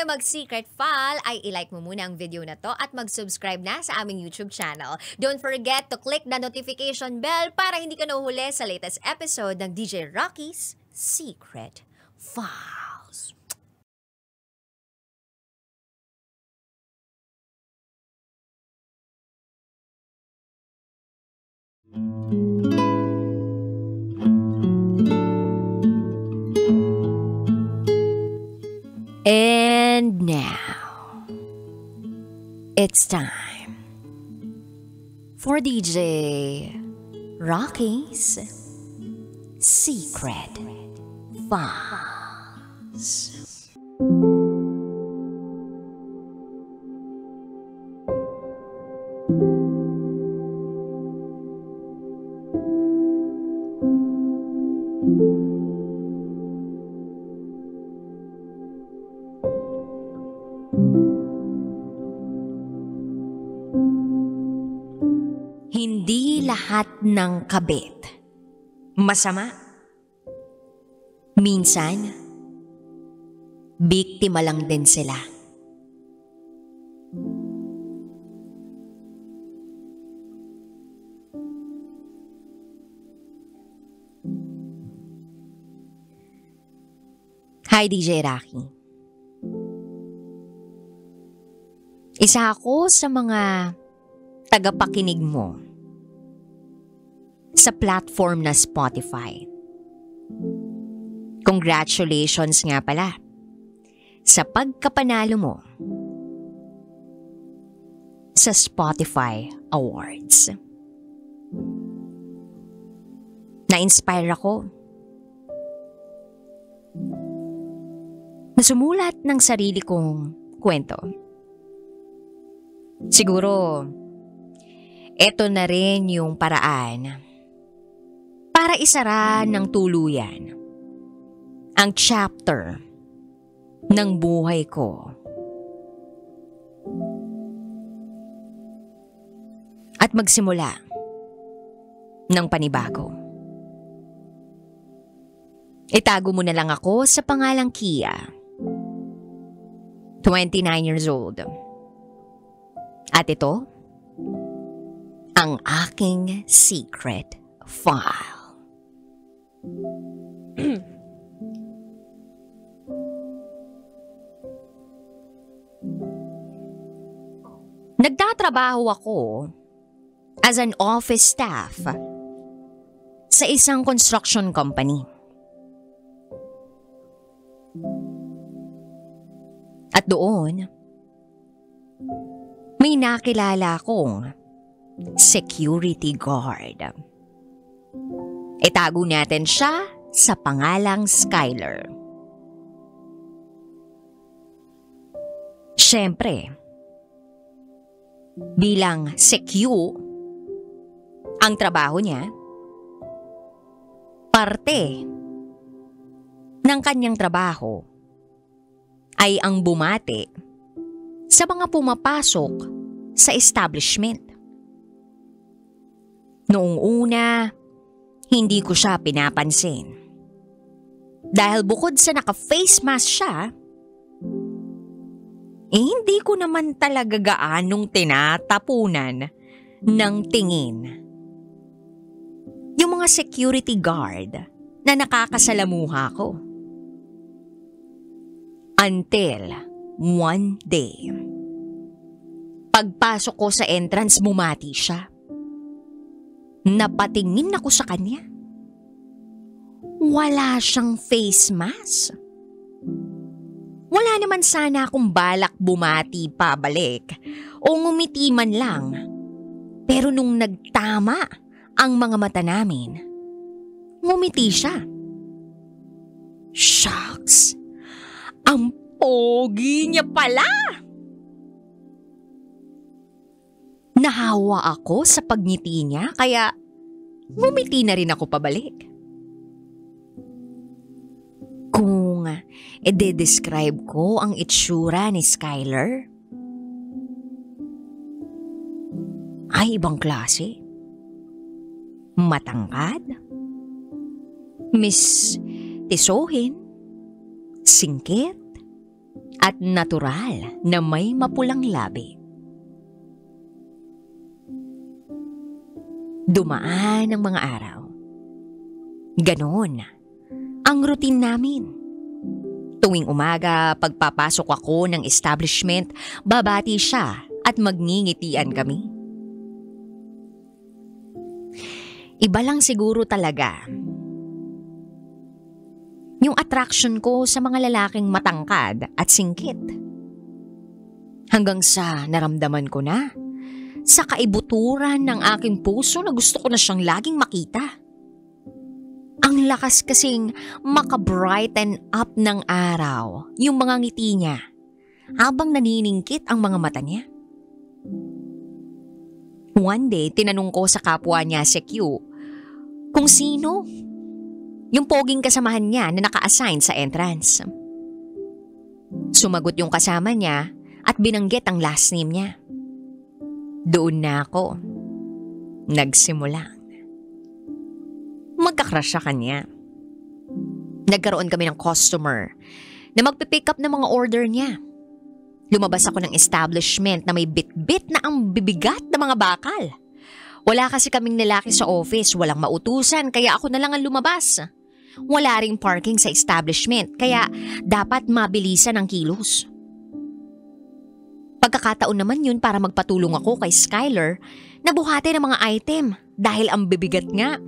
tayo mag-secret file, ay ilike mo muna ang video na to at mag-subscribe na sa aming YouTube channel. Don't forget to click the notification bell para hindi ka nahuhuli sa latest episode ng DJ Rocky's Secret Files. And now, it's time for DJ Rocky's Secret Files. Hindi lahat ng kabit masama. Minsan, biktima lang din sila. Hi, DJ Rocky. Isa ako sa mga tagapakinig mo sa platform na Spotify. Congratulations nga pala sa pagkapanalo mo sa Spotify Awards. Na-inspire ako na sumulat ng sarili kong kwento. Siguro, eto na rin yung paraan para isara ng tuluyan ang chapter ng buhay ko. At magsimula ng panibago. Itago mo na lang ako sa pangalang Kia. 29 years old. At ito, ang aking secret file. Nagtatrabaho ako as an office staff sa isang construction company. At doon, may nakilala akong security guard. Itago natin siya sa pangalang Skyler. Siyempre, bilang secu ang trabaho niya, parte ng kanyang trabaho ay ang bumati sa mga pumapasok sa establishment. Noong una, hindi ko siya pinapansin. Dahil bukod sa naka-face mask siya, hindi ko naman talaga gaanong tinatapunan ng tingin yung mga security guard na nakakasalamuha ko. Until one day, pagpasok ko sa entrance, bumati siya. Napatingin ako sa kanya. Wala siyang face mask. Wala naman sana akong balak bumati pabalik o ngumiti man lang. Pero nung nagtama ang mga mata namin, ngumiti siya. Shucks! Ang pogi niya pala! Nahawa ako sa pagngiti niya kaya ngumiti na rin ako pabalik. Kung i-describe ko ang itsura ni Skyler, ay ibang klase. Matangkad, mistisohin, singkit, at natural na may mapulang labi. Dumaan ang mga araw. Ganon ang routine namin. Tuwing umaga, pagpapasok ako ng establishment, babati siya at magngingitian kami. Iba lang siguro talaga yung attraction ko sa mga lalaking matangkad at singkit. Hanggang sa naramdaman ko na sa kaibuturan ng aking puso na gusto ko na siyang laging makita. Ang lakas kasing maka-brighten up ng araw yung mga ngiti niya habang naniningkit ang mga mata niya. One day, tinanong ko sa kapwa niya si Q kung sino yung poging kasamahan niya na naka-assign sa entrance. Sumagot yung kasama niya at binanggit ang last name niya. Doon na ako nagsimula. Magka-crush sa kanya. Nagkaroon kami ng customer na magpipick up ng mga order niya. Lumabas ako ng establishment na may bit-bit na ang bibigat na mga bakal. Wala kasi kaming lalaki sa office, walang mautusan kaya ako na lang ang lumabas. Wala ring parking sa establishment kaya dapat mabilisan ang kilos. Pagkakataon naman yun para magpatulong ako kay Skyler na buhatin ang mga item dahil ang bibigat nga.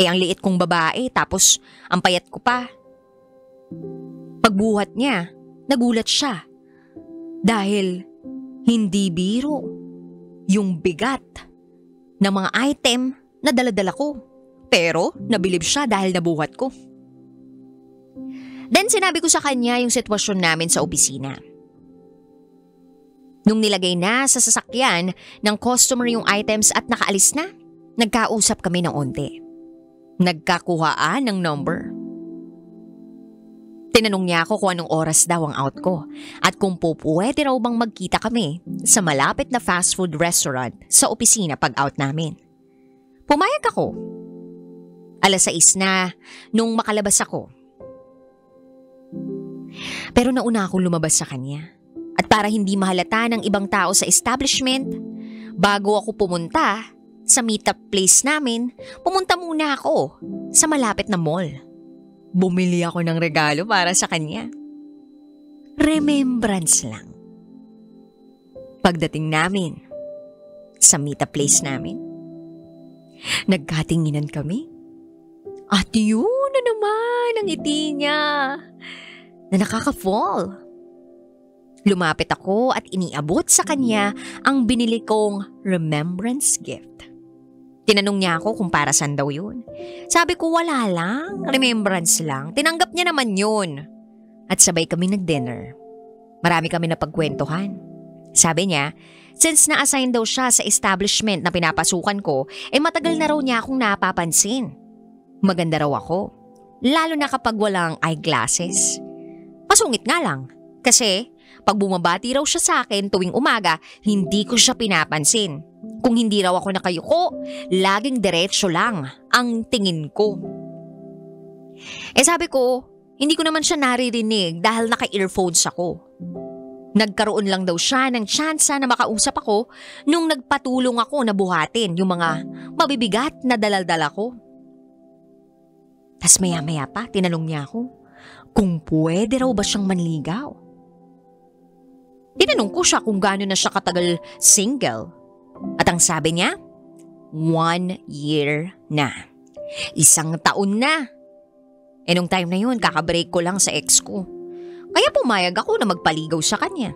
Ang liit kong babae tapos ang payat ko pa. Pagbuhat niya, nagulat siya. Dahil hindi biro yung bigat ng mga item na dala-dala ko. Pero nabilib siya dahil nabuhat ko. Then sinabi ko sa kanya yung sitwasyon namin sa opisina. Nung nilagay na sa sasakyan ng customer yung items at nakaalis na, nagkausap kami ng onte. Nagkakuhaan ng number. Tinanong niya ako kung anong oras daw ang out ko at kung pwede raw bang magkita kami sa malapit na fast food restaurant sa opisina pag out namin. Pumayag ako. 6:00 na nung makalabas ako. Pero nauna akong lumabas sa kanya. At para hindi mahalata ng ibang tao sa establishment, bago ako pumunta sa meetup place namin, pumunta muna ako sa malapit na mall. Bumili ako ng regalo para sa kanya. Remembrance lang. Pagdating namin sa meetup place namin, nagkatinginan kami. At yun na naman ang ngiti niya na nakaka-fall. Lumapit ako at iniabot sa kanya ang binili kong remembrance gift. Tinanong niya ako kung para saan daw yun. Sabi ko wala lang, remembrance lang. Tinanggap niya naman yun. At sabay kami nag-dinner. Marami kami napagkwentuhan. Sabi niya, since na-assign daw siya sa establishment na pinapasukan ko, matagal na raw niya akong napapansin. Maganda raw ako, lalo na kapag walang eyeglasses. Masungit nga lang, kasi pag bumabati raw siya sa akin tuwing umaga, hindi ko siya pinapansin. Kung hindi raw ako nakayuko, laging diretso lang ang tingin ko. Sabi ko, hindi ko naman siya naririnig dahil naka-earphones ako. Nagkaroon lang daw siya ng tsansa na makausap ako nung nagpatulong ako na buhatin yung mga mabibigat na dala-dala ko. Tas maya-maya pa, tinanong niya ako kung pwede raw ba siyang manligaw. Tinanong ko siya kung gaano na siya katagal single. At ang sabi niya, 1 year na. 1 taon na. Nung time na yun, kakabreak ko lang sa ex ko. Kaya pumayag ako na magpaligaw sa kanya.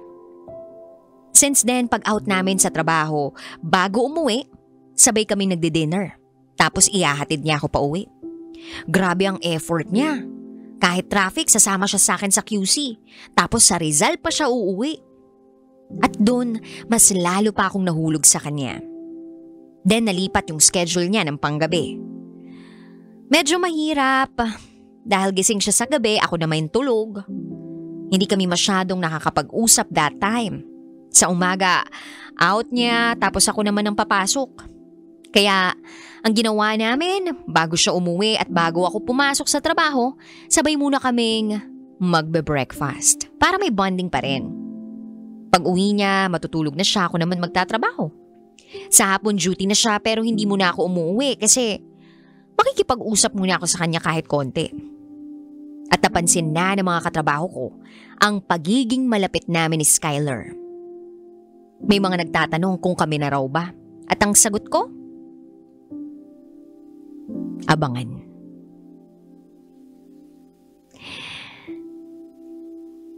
Since then, pag out namin sa trabaho, bago umuwi, sabay kami nagdi-dinner. Tapos ihahatid niya ako pa uwi. Grabe ang effort niya. Kahit traffic, sasama siya sa akin sa QC. Tapos sa Rizal pa siya uuwi. At doon, mas lalo pa akong nahulog sa kanya. Then nalipat yung schedule niya ng panggabi. Medyo mahirap. Dahil gising siya sa gabi, ako naman tulog. Hindi kami masyadong nakakapag-usap that time. Sa umaga, out niya tapos ako naman ang papasok. Kaya ang ginawa namin, bago siya umuwi at bago ako pumasok sa trabaho, sabay muna kaming magbe-breakfast. para may bonding pa rin. Pag uwi niya, matutulog na siya, ako naman magtatrabaho. Sa hapon duty na siya pero hindi muna ako umuwi kasi makikipag-usap muna ako sa kanya kahit konti. At napansin na ng mga katrabaho ko ang pagiging malapit namin ni Skyler. May mga nagtatanong kung kami na raw ba. At ang sagot ko, abangan.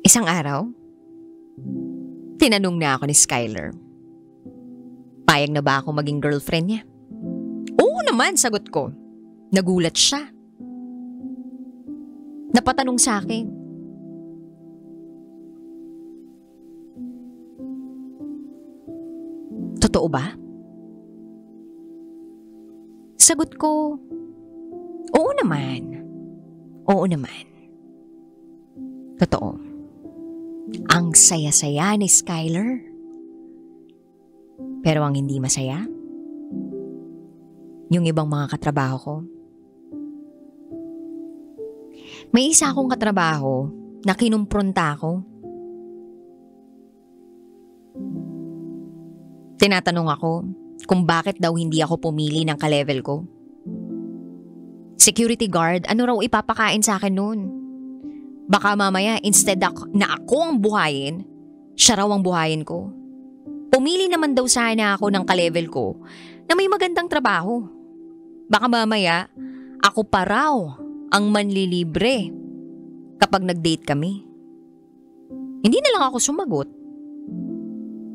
Isang araw, tinanong na ako ni Skyler. Payag na ba ako maging girlfriend niya? Oo naman, sagot ko. Nagulat siya. Napatanong sa akin. Totoo ba? Sagot ko, oo naman. Oo naman. Totoo. Ang saya-saya ni Skyler. Pero ang hindi masaya, yung ibang mga katrabaho ko. May isa akong katrabaho na kinumpronta ako. Tinatanong ako kung bakit daw hindi ako pumili ng ka-level ko. Security guard, ano raw ipapakain sa akin noon? Baka mamaya instead na ako ang buhayin, siya raw ang buhayin ko. Pumili naman daw sana ako ng ka-level ko na may magandang trabaho. Baka mamaya ako pa raw ang manlilibre kapag nag-date kami. Hindi na lang ako sumagot.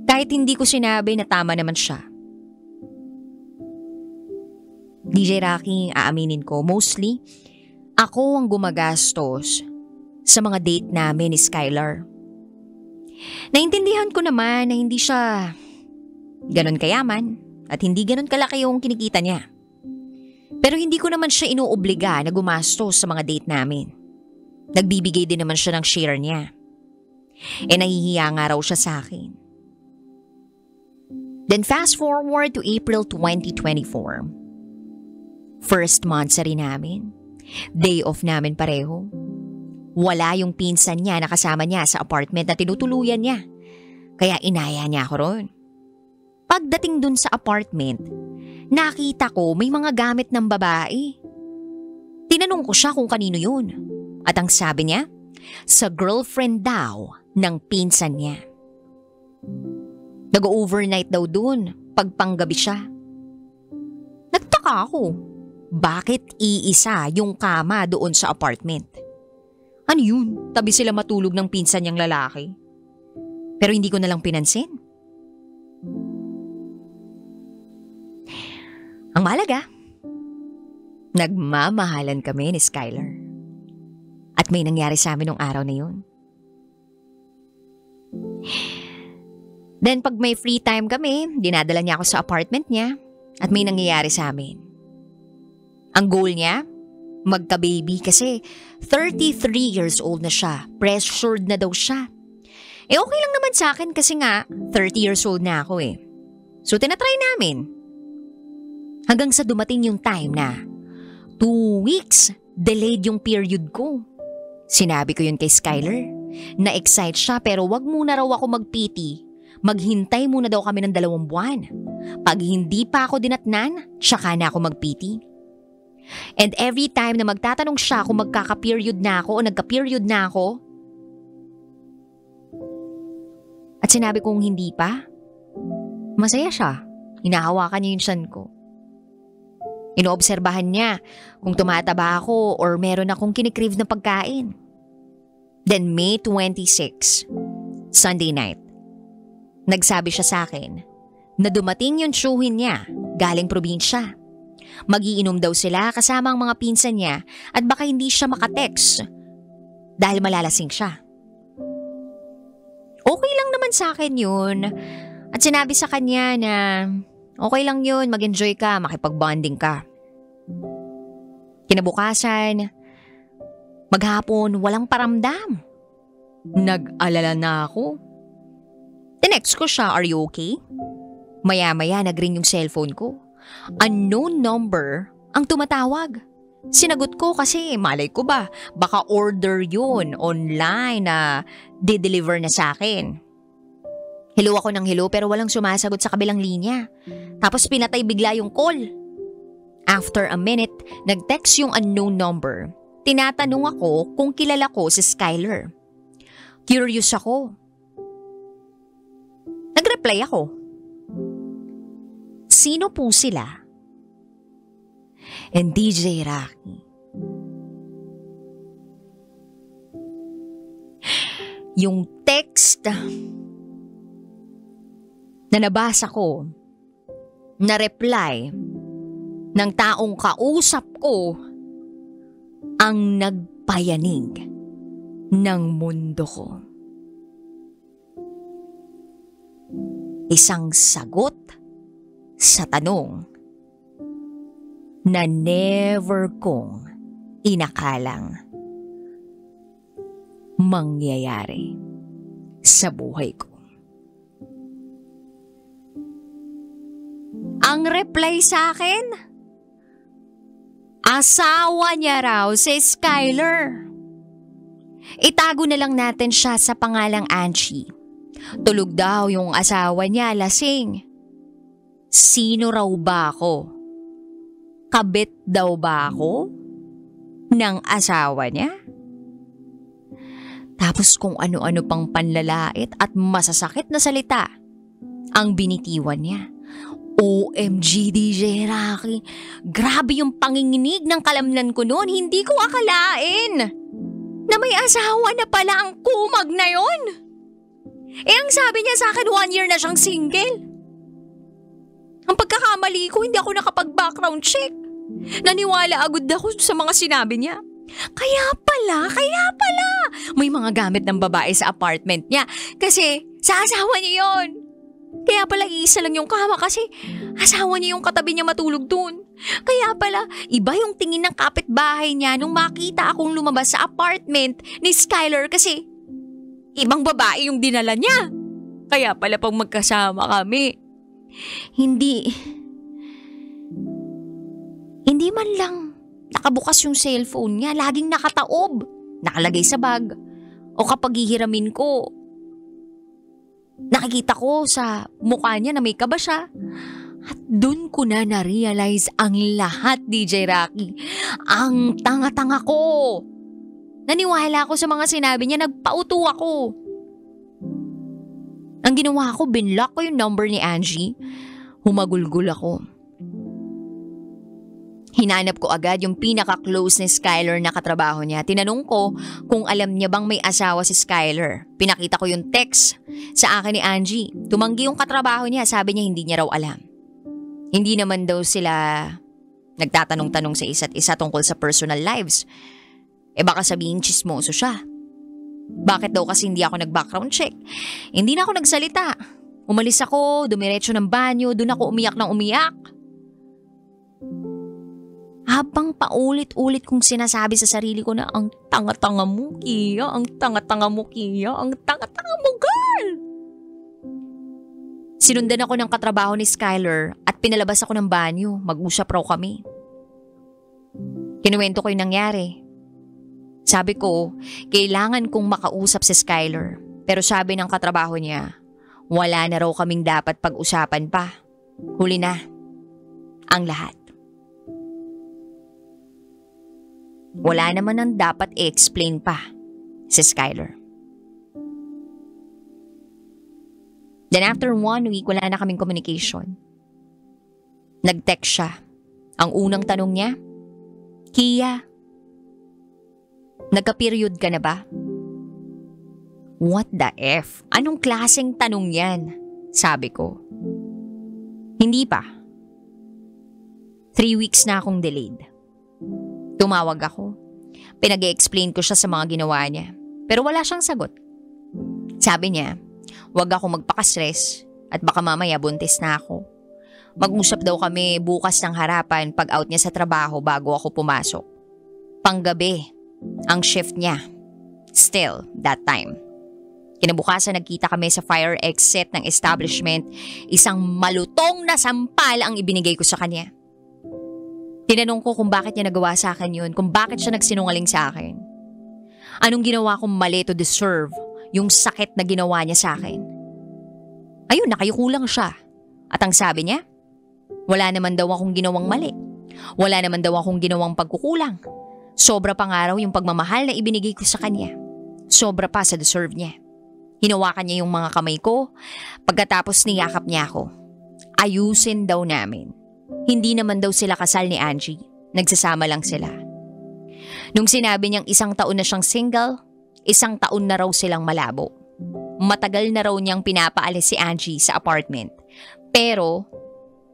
Kahit hindi ko sinabi na tama naman siya. DJ Rocky, aaminin ko, mostly ako ang gumagastos sa mga date namin ni Skyler. Naintindihan ko naman na hindi siya ganon kayaman at hindi ganon kalaki yung kinikita niya. Pero hindi ko naman siya inuobliga na gumastos sa mga date namin. Nagbibigay din naman siya ng share niya. Nahihiya nga raw siya sa akin. Then fast forward to April 2024. First monthsary namin. Day off namin pareho. Wala yung pinsan niya na kasama niya sa apartment na tinutuluyan niya. Kaya inaya niya ako ron. Pagdating dun sa apartment, nakita ko may mga gamit ng babae. Tinanong ko siya kung kanino yun. At ang sabi niya, sa girlfriend daw ng pinsan niya. Nag-overnight daw dun pag panggabi siya. Nagtaka ako, bakit iisa yung kama doon sa apartment? Ano yun? Tabi sila matulog ng pinsan niyang lalaki. Pero hindi ko na lang pinansin. Ang mahalaga, nagmamahalan kami ni Skyler. At may nangyari sa amin nung araw na yun. Then pag may free time kami, dinadala niya ako sa apartment niya at may nangyayari sa amin. Ang goal niya, magka-baby kasi 33 years old na siya. Pressured na daw siya. Okay lang naman sa akin kasi nga 30 years old na ako eh. So tinatry namin. Hanggang sa dumating yung time na 2 weeks delayed yung period ko. Sinabi ko yun kay Skyler. Na-excite siya pero wag muna raw ako mag-PT. Maghintay muna daw kami ng 2 buwan. Pag hindi pa ako dinatnan, tsaka na ako mag-PT. And every time na magtatanong siya kung magkaka-period na ako o nagka-period na ako, at sinabi kong hindi pa, masaya siya. Hinahawakan niya yung tiyan ko. Inoobserbahan niya kung tumataba ako or meron akong kinikrave na pagkain. Then May 26, Sunday night, nagsabi siya sa akin na dumating yung tsuhin niya galing probinsya. Magiinom daw sila kasama ang mga pinsan niya at baka hindi siya makatext dahil malalasing siya. Okay lang naman sa akin yun at sinabi sa kanya na okay lang yun, mag-enjoy ka, makipag-bonding ka. Kinabukasan, maghapon, walang paramdam. Nag-alala na ako. Tinext ko siya, are you okay? Maya-maya nag-ring yung cellphone ko. Unknown number ang tumatawag. Sinagot ko kasi malay ko ba, baka order yun online na de-deliver na sa akin. Hello ako ng hello pero walang sumasagot sa kabilang linya. Tapos pinatay bigla yung call. After a minute, nag-text yung unknown number. Tinatanong ako kung kilala ko si Skyler. Curious ako. Nag-reply ako. Sino po sila? And DJ Rocky. Yung text na nabasa ko, na reply ng taong kausap ko ang nagpayanig ng mundo ko. Isang sagot sa tanong na never kong inakalang mangyayari sa buhay ko. Ang reply sa akin, asawa niya raw si Skyler. Itago na lang natin siya sa pangalang Angie. Tulog daw yung asawa niya, lasing. Sino raw ba ako? Kabit daw ba ako ng asawa niya? Tapos kung ano-ano pang panlalait at masasakit na salita ang binitiwan niya. OMG DJ Rocky, grabe yung panginginig ng kalamnan ko noon. Hindi ko akalain na may asawa na pala ang kumag na yon. Ang sabi niya sa akin 1 year na siyang single. Ang pagkakamali ko, hindi ako nakapag-background check. Naniwala agad ako sa mga sinabi niya. Kaya pala, may mga gamit ng babae sa apartment niya kasi sa asawa niya yon. Kaya pala iisa lang yung kama kasi asawa niya yung katabi niya matulog dun. Kaya pala iba yung tingin ng kapitbahay niya nung makita akong lumabas sa apartment ni Skyler kasi ibang babae yung dinala niya. Kaya pala pag magkasama kami, Hindi man lang nakabukas yung cellphone niya, laging nakataob, nakalagay sa bag. O kapag hihiramin ko, nakikita ko sa mukha niya na may kaba siya. At dun ko na na-realize ang lahat, DJ Rocky. Ang tanga-tanga ko. Naniwala ako sa mga sinabi niya, nagpauto ako. Ang ginawa ko, binlock ko yung number ni Angie. Humagulgul ako. Hinanap ko agad yung pinaka-close ni Skyler na katrabaho niya. Tinanong ko kung alam niya bang may asawa si Skyler. Pinakita ko yung text sa akin ni Angie. Tumanggi yung katrabaho niya. Sabi niya hindi niya raw alam. Hindi naman daw sila nagtatanong-tanong sa isa't isa tungkol sa personal lives. Baka sabihin chismoso siya. Bakit daw kasi hindi ako nag-background check? Hindi na ako nagsalita. Umalis ako, dumiretso ng banyo, doon ako umiyak ng umiyak. Habang paulit-ulit kong sinasabi sa sarili ko na ang tanga-tanga mo, Kia, ang tanga-tanga mo, Kia, ang tanga-tanga mo, girl! Sinundan ako ng katrabaho ni Skyler at pinalabas ako ng banyo. Mag-usap raw kami. Kinuwento ko yung nangyari. Sabi ko, kailangan kong makausap si Skyler. Pero sabi ng katrabaho niya, wala na raw kaming dapat pag-usapan pa. Huli na ang lahat. Wala naman ang dapat i-explain pa si Skyler. Then after 1 week, wala na kaming communication. Nag-text siya. Ang unang tanong niya, Kia, nagka-period ka na ba? What the F? Anong klaseng tanong yan? Sabi ko. Hindi pa. 3 weeks na akong delayed. Tumawag ako. Pinag-i-explain ko siya sa mga ginawa niya. Pero wala siyang sagot. Sabi niya, wag ako magpaka-stress at baka mamaya buntis na ako. Mag-usap daw kami bukas ng harapan pag out niya sa trabaho bago ako pumasok. Panggabi ang shift niya. Still, that time. Kinabukasan nagkita kami sa fire exit ng establishment. Isang malutong na sampal ang ibinigay ko sa kanya. Tinanong ko kung bakit niya nagawa sa akin yun, kung bakit siya nagsinungaling sa akin. Anong ginawa kong mali to deserve yung sakit na ginawa niya sa akin? Ayun, nakayuko lang siya. At ang sabi niya, wala naman daw akong ginawang mali. Wala naman daw akong ginawang pagkukulang. Sobra pa nga raw yung pagmamahal na ibinigay ko sa kanya. Sobra pa sa deserve niya. Hinawakan niya yung mga kamay ko. Pagkatapos niyakap niya ako. Ayusin daw namin. Hindi naman daw sila kasal ni Angie. Nagsasama lang sila. Nung sinabi niyang 1 taon na siyang single, 1 taon na raw silang malabo. Matagal na raw niyang pinapaalis si Angie sa apartment. Pero,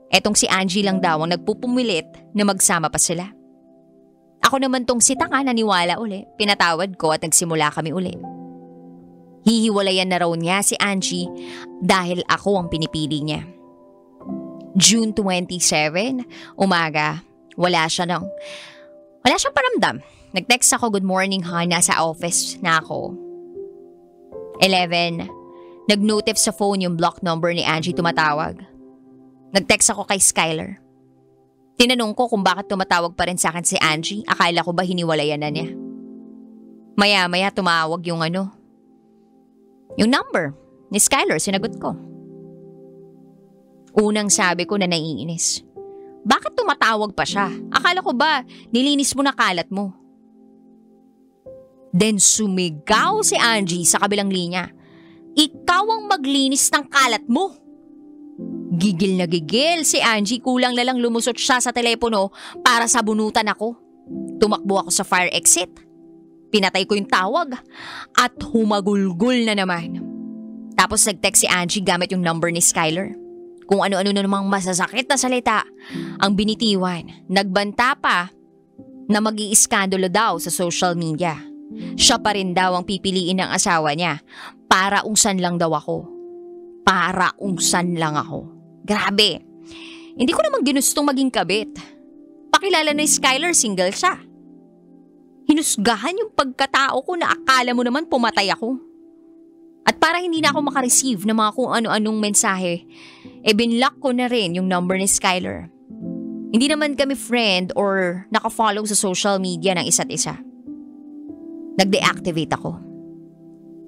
etong si Angie lang daw ang nagpupumilit na magsama pa sila. Ako naman tong si Taka naniwala uli. Pinatawad ko at nagsimula kami uli. Hihiwalayan na raw niya si Angie dahil ako ang pinipili niya. June 27, umaga, wala siyang paramdam. Nag-text ako, good morning ha, nasa office na ako. 11, nag-notif sa phone yung block number ni Angie tumatawag. Nag-text ako kay Skylar. Tinanong ko kung bakit tumatawag pa rin sa akin si Angie, akala ko ba hiniwalayan na niya. Maya-maya tumawag yung number ni Skylar, sinagot ko. Unang sabi ko na naiinis. Bakit tumatawag pa siya? Akala ko ba nilinis mo na kalat mo? Then sumigaw si Angie sa kabilang linya. Ikaw ang maglinis ng kalat mo. Gigil na gigil si Angie, kulang na lang lumusot siya sa telepono para sabunutan ako. Tumakbo ako sa fire exit. Pinatay ko yung tawag at humagulgol na naman. Tapos nag-text si Angie gamit yung number ni Skylar. Kung ano-ano na namang masasakit na salita ang binitiwan. Nagbanta pa na mag-iiskandalo daw sa social media. Siya pa rin daw ang pipiliin ng asawa niya. Para ungsan lang daw ako. Para ungsan lang ako. Grabe. Hindi ko naman ginustong maging kabit. Pakilala na Skylar, single siya. Hinusgahan yung pagkatao ko na akala mo naman pumatay ako. At para hindi na ako makareceive ng mga kung ano-anong mensahe, binlock ko na rin yung number ni Skylar. Hindi naman kami friend or nakafollow sa social media ng isa't isa. Nag-deactivate ako.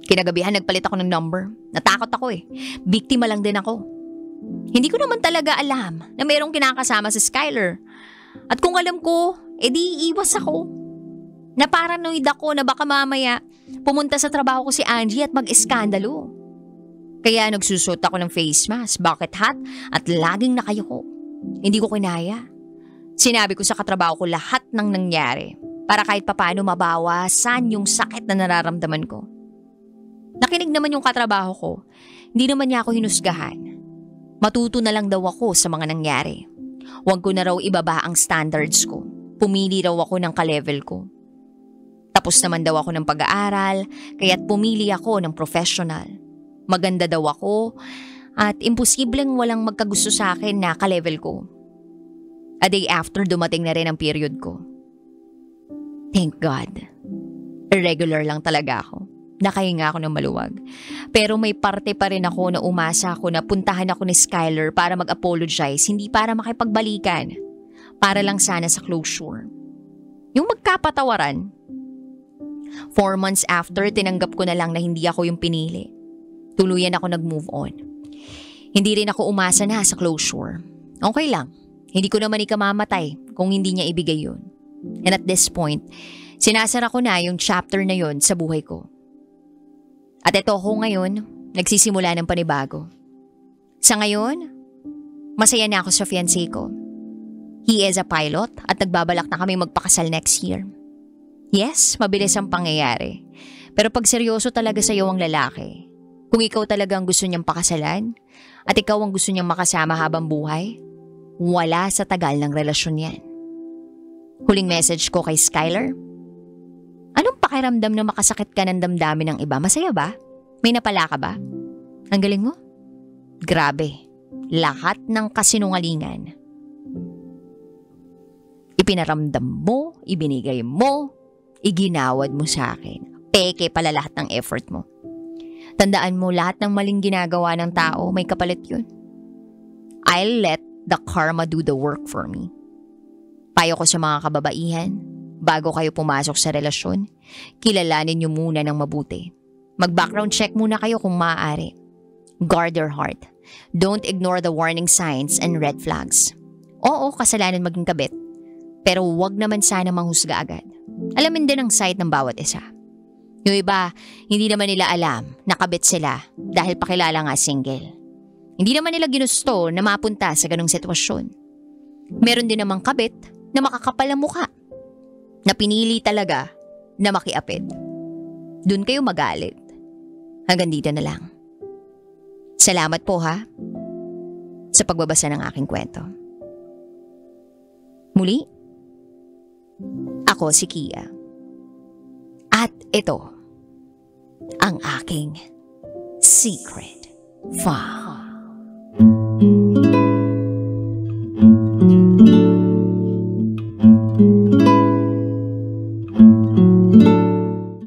Kinagabihan nagpalit ako ng number. Natakot ako Biktima lang din ako. Hindi ko naman talaga alam na mayroong kinakasama si Skylar. At kung alam ko, di iwas ako. Naparanoid ako na baka mamaya pumunta sa trabaho ko si Angie at mag-eskandalo. Kaya nagsusot ako ng face mask, bucket hat at laging nakayuko. Hindi ko kinaya. Sinabi ko sa katrabaho ko lahat ng nangyari para kahit papaano mabawasan yung sakit na nararamdaman ko. Nakinig naman yung katrabaho ko. Hindi naman niya ako hinusgahan. Matuto na lang daw ako sa mga nangyari. Huwag ko na raw ibaba ang standards ko. Pumili raw ako ng ka-level ko. Tapos naman daw ako ng pag-aaral, kaya't pumili ako ng professional. Maganda daw ako at imposibleng walang magkagusto sa akin na ka-level ko. A day after, dumating na rin ang period ko. Thank God. Irregular lang talaga ako. Nakahinga ako ng maluwag. Pero may parte pa rin ako na umasa ako na puntahan ako ni Skylar para mag-apologize, hindi para makipagbalikan. Para lang sana sa closure. Yung magkapatawaran. 4 months after, tinanggap ko na lang na hindi ako yung pinili. Tuluyan ako nag-move on. Hindi rin ako umasa na sa closure. Okay lang. Hindi ko naman ikamamatay kung hindi niya ibigay yun. And at this point, sinasara ko na yung chapter na yun sa buhay ko. At ito ako ngayon, nagsisimula ng panibago. Sa ngayon, masaya na ako sa fiancé ko. He is a pilot at nagbabalak na kami magpakasal next year. Yes, mabilis ang pangyayari. Pero pag seryoso talaga sa iyo ang lalaki, kung ikaw talaga ang gusto niyang pakasalan at ikaw ang gusto niyang makasama habang buhay, wala sa tagal ng relasyon yan. Huling message ko kay Skylar. Anong pakiramdam na makasakit ka ng damdamin ng iba? Masaya ba? May napala ka ba? Ang galing mo? Grabe. Lahat ng kasinungalingan. Ipinaramdam mo, ibinigay mo, iginawad mo sa akin. Peke pala lahat ng effort mo. Tandaan mo, lahat ng maling ginagawa ng tao, may kapalit yun. I'll let the karma do the work for me. Payo ko sa mga kababaihan, bago kayo pumasok sa relasyon, kilalanin niyo muna ng mabuti. Mag-background check muna kayo kung maaari. Guard your heart. Don't ignore the warning signs and red flags. Oo, kasalanan maging kabit. Pero huwag naman sana manghusga agad. Alamin din ang side ng bawat isa. Yung iba, hindi naman nila alam na kabit sila dahil pakilala nga single. Hindi naman nila ginusto na mapunta sa ganong sitwasyon. Meron din namang kabit na makakapal ang mukha, na pinili talaga na makiapid. Doon kayo magalit. Hanggang dito na lang. Salamat po ha sa pagbabasa ng aking kwento. Muli, ako si Kia. At ito ang aking secret file.